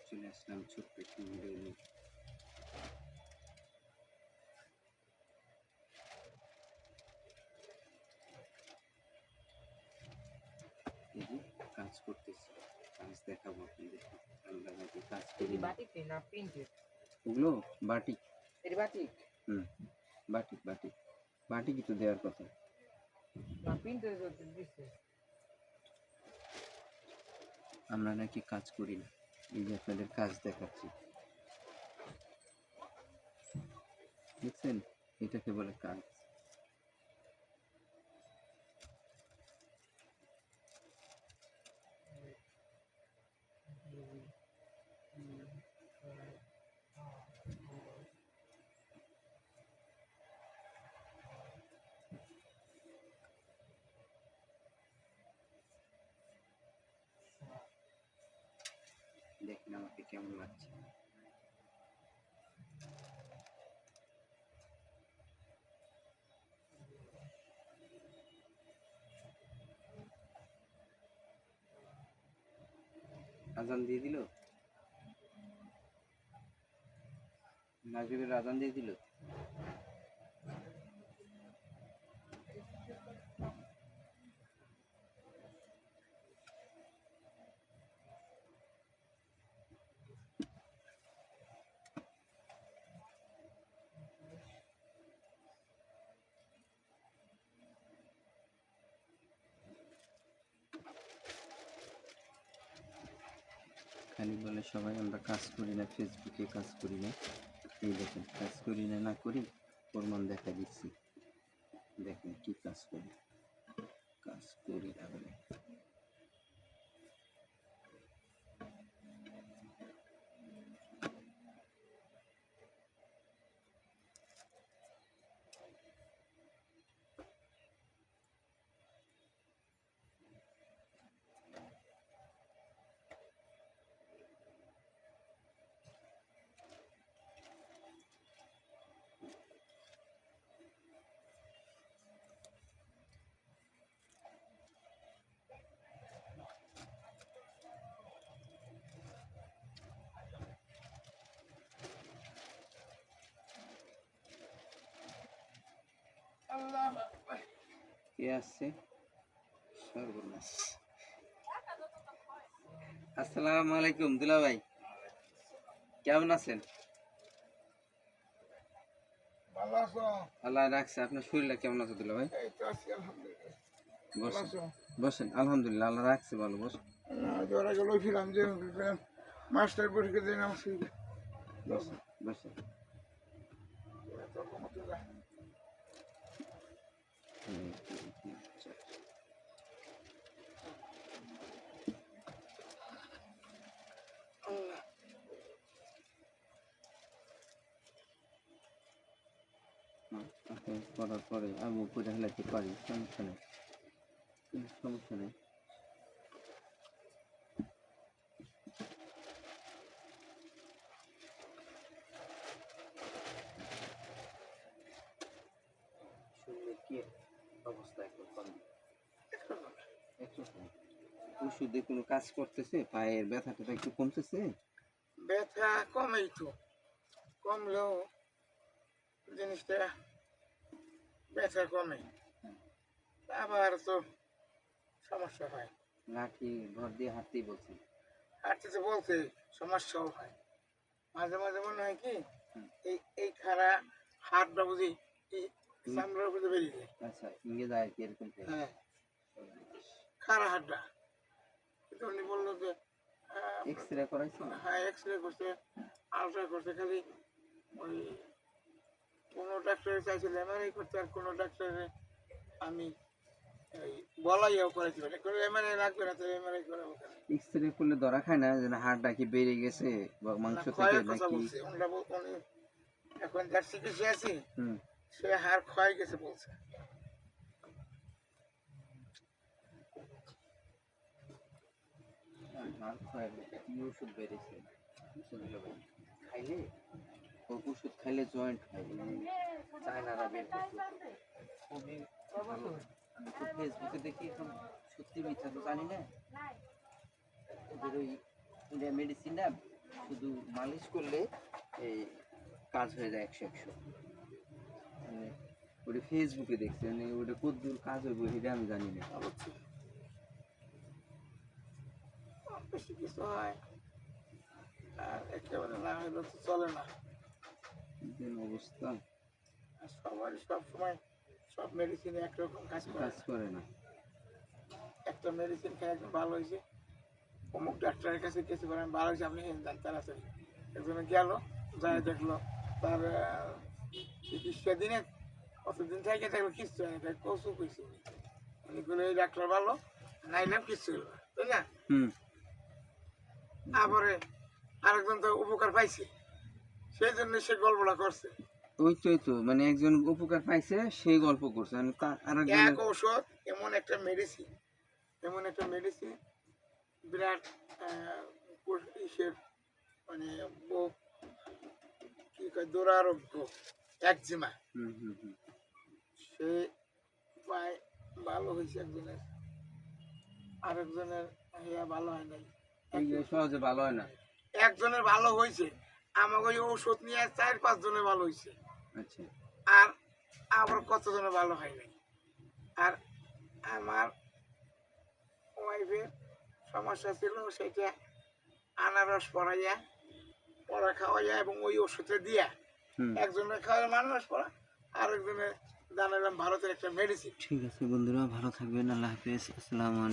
চলে আসলাম ছোট্ট একটি ভিডিও নিয়ে। কাজ করতেছি, কাজ দেখাবো আপনাদের। আমরা নাকি কাজ করি বাটিক না প্রিন্টেড, ওগুলো বাটিক। এর বাটিক বাটিক বাটিক বাটিকই তো দেওয়ার কথা না, প্রিন্টেড দিচ্ছে। আমরা নাকি কাজ করি না, এই যে আপনাদের কাজ দেখাচ্ছি, দেখছেন? এটাকে বলে কাজ। দেখেন আমাকে কেমন লাগছে। আজান দিয়ে দিল, মাগরিবের আজান দিয়ে দিল। খালি বলে সবাই আমরা কাজ করি না, ফেসবুকে কাজ করি না। এই দেখেন কাজ করি না, না করি প্রমাণ দেখা দিচ্ছি। দেখেন কি কাজ করি, কাজ করি না বলে। কে আসছে? সর্বনাশ। আসসালামু আলাইকুম দুলা ভাই, কেমন আছেন? আল্লাহ রাখছে। আপনার শরীরটা কেমন আছে দুলা ভাই? বসেন বসেন। আলহামদুলিল্লাহ, আল্লাহ রাখছে ভালো। বসেন। মাস্টার পরীক্ষা দিন বসেন বসেন। করার পরে আমি উপরে হেলাতে পারি, সমস্যা নেই, সমস্যা নেই। কি অবস্থা এখন? ওষুধে কোনো কাজ করতেছে? পায়ের ব্যথাটা একটু কমতেছে? ব্যথা কমেই তো, কমলেও জিনিসটা ব্যথা কমে, আবার তো সমস্যা হয়। লাঠি ভর দিয়ে হাঁটতেই বলছি। হাঁটতে বলতে সমস্যাও হয় মাঝে মাঝে। মনে হয় কি এই খাড়া হাতটা বুঝি চামড়ার বুঝে বেরিয়ে যায়। আচ্ছা, ইঙ্গে যায় কি এরকম? হ্যাঁ, খাড়া হাতটা। কিন্তু উনি বললো যে এক্সরে করাইছি। হ্যাঁ, এক্সরে করছে, আলট্রা করছে, খালি ওই কোনো ডাক্তারে চাইছিল এমআরআই করতে, আর কোনো ডাক্তারে আমি বলাইও করেছি, এমআরআই লাগবে না, তো এমআরআই করাবো কেন? এক্সরে করলে ধরা খায় না যে হাড়টা কি বেড়ে গেছে বা মাংস থেকে নাকি? এখন যার চিকিৎসা আছি সে হাড় ক্ষয় গেছে বলছে। ওষুধ বেড়েছে খাইলে, ওষুধ খাইলে জয়েন্ট হয়, চায়নারা বের করছে। খুবই ভালো। আমি তো ফেসবুকে দেখি এখন সত্যি মিথ্যা তো জানি না, ওদের ওই মেডিসিনটা শুধু মালিশ করলে এই কাজ হয়ে যায় 100-100। মানে ওটা ফেসবুকে দেখছি, মানে ওটা কতদূর কাজ হইব সেটা আমি জানি না। বুঝছি বেশি কিছু হয় আর একেবারে না হলে তো চলে না। দিন অবস্থা আর সবারই সব সময় সব মেডিসিনে একরকম কাজ করে কাজ না। করে না। একটা মেডিসিন খেয়ে একদম ভালো হয়েছে, অমুক ডাক্তারের কাছে কিছু করে ভালো হয়েছে, আপনি যান তাড়াতাড়ি। একজনে গেল, যায় দেখলো তার চিকিৎসা দিনে কতদিন থেকে দেখলো কিচ্ছু হয় না, কচু কইছে উনি বলে এই ডাক্তার ভালো, নাইলাম কিচ্ছু হলো না, তাই না? হুম। তারপরে আরেকজন তো উপকার পাইছে, সেই জন্য সে গল্পটা করছে। ওই তো মানে একজন উপকার পাইছে সেই গল্প করছে, মানে আরেকজন এক ঔষধ এমন একটা মেডিসিন, এমন একটা মেডিসিন বিরাট ইসের মানে কি কয় দুরারোগ্য একজিমা, হুম হুম হুম। সে প্রায় ভালো হয়েছে একজনের, আরেকজনের ইয়া ভালো হয় নাই। এইগুলো সহজে ভালো হয় না। একজনের ভালো হয়েছে, আমাকে ওই ঔষধ নিয়ে 4-5 জনের ভালো হয়েছে, আচ্ছা। আর আবার কতজনের ভালো হয় নাই। আর আমার ওয়াইফের সমস্যা ছিল, সেটা আনারস পড়াইয়া পড়া খাওয়াইয়া এবং ওই ওষুধটা দিয়া হুম। একজনের খাওয়াইলাম আনারস পড়া, আরেকজনের জানালাম ভারতের একটা মেডিসিন। ঠিক আছে বন্ধুরা, ভালো থাকবেন, আল্লাহ হাফেজ, আসসালামু আলাইকুম।